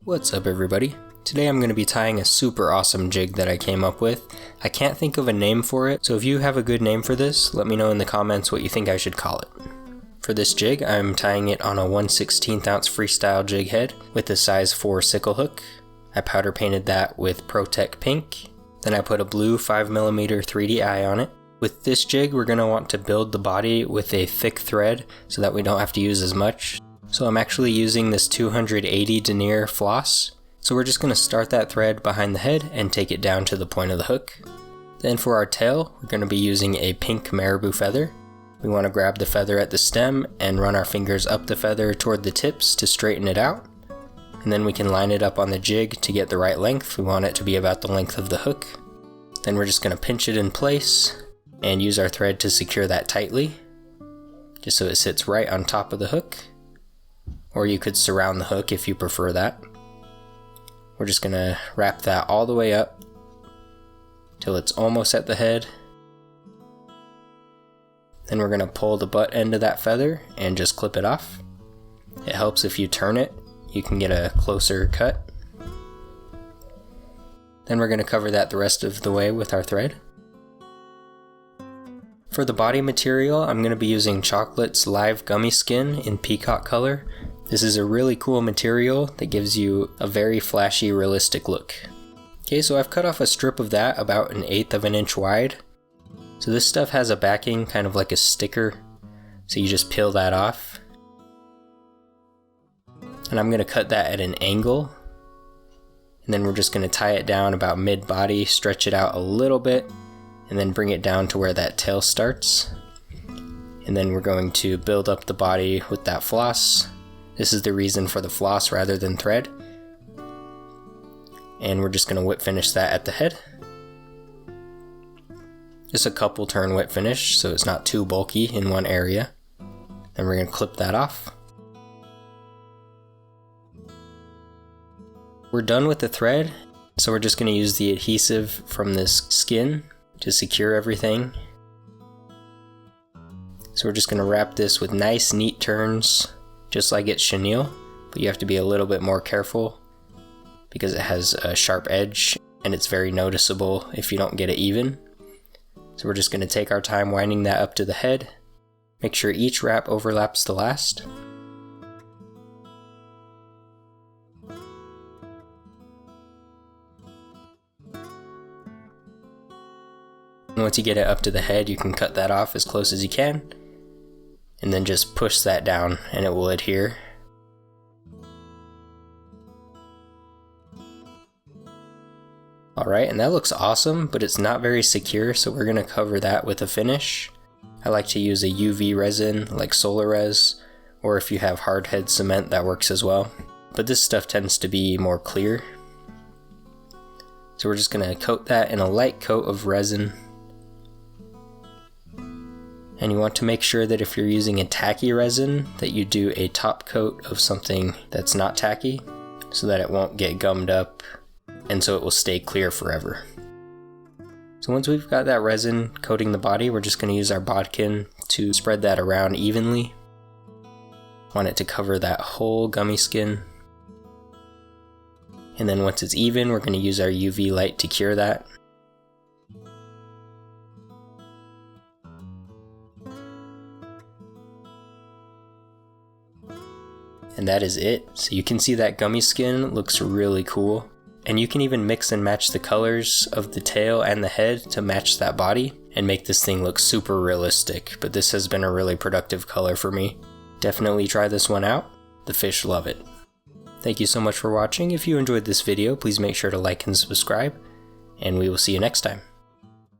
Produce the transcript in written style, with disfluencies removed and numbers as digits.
What's up everybody? Today I'm going to be tying a super awesome jig that I came up with. I can't think of a name for it, so if you have a good name for this, let me know in the comments what you think I should call it. For this jig, I'm tying it on a 1/16 ounce freestyle jig head with a size 4 sickle hook. I powder painted that with ProTec pink. Then I put a blue 5mm 3D eye on it. With this jig, we're going to want to build the body with a thick thread so that we don't have to use as much. So I'm actually using this 280 denier floss. So we're just going to start that thread behind the head and take it down to the point of the hook. Then for our tail, we're going to be using a pink marabou feather. We want to grab the feather at the stem and run our fingers up the feather toward the tips to straighten it out. And then we can line it up on the jig to get the right length. We want it to be about the length of the hook. Then we're just going to pinch it in place and use our thread to secure that tightly, just so it sits right on top of the hook. Or you could surround the hook if you prefer that. We're just going to wrap that all the way up till it's almost at the head. Then we're going to pull the butt end of that feather and just clip it off. It helps if you turn it, you can get a closer cut. Then we're going to cover that the rest of the way with our thread. For the body material, I'm going to be using Chocklett's live gummy skin in Peacock color. This is a really cool material that gives you a very flashy, realistic look. Okay, so I've cut off a strip of that about 1/8 of an inch wide. So this stuff has a backing, kind of like a sticker. So you just peel that off. And I'm going to cut that at an angle. And then we're just going to tie it down about mid-body, stretch it out a little bit, and then bring it down to where that tail starts. And then we're going to build up the body with that floss. This is the reason for the floss rather than thread. And we're just going to whip finish that at the head. Just a couple turn whip finish so it's not too bulky in one area. Then we're going to clip that off. We're done with the thread, so we're just going to use the adhesive from this skin to secure everything. So we're just going to wrap this with nice neat turns, just like it's chenille, but you have to be a little bit more careful because it has a sharp edge and it's very noticeable if you don't get it even. So we're just going to take our time winding that up to the head. Make sure each wrap overlaps the last. And once you get it up to the head, you can cut that off as close as you can, and then just push that down and it will adhere. Alright, and that looks awesome, but it's not very secure, so we're going to cover that with a finish. I like to use a UV resin like Solar Res, or if you have hardhead cement, that works as well. But this stuff tends to be more clear. So we're just going to coat that in a light coat of resin. And you want to make sure that if you're using a tacky resin, that you do a top coat of something that's not tacky, so that it won't get gummed up, and so it will stay clear forever. So once we've got that resin coating the body, we're just going to use our bodkin to spread that around evenly. Want it to cover that whole gummy skin. And then once it's even, we're going to use our UV light to cure that. And that is it. So you can see that gummy skin looks really cool. And you can even mix and match the colors of the tail and the head to match that body and make this thing look super realistic. But this has been a really productive color for me. Definitely try this one out. The fish love it. Thank you so much for watching. If you enjoyed this video, please make sure to like and subscribe. And we will see you next time.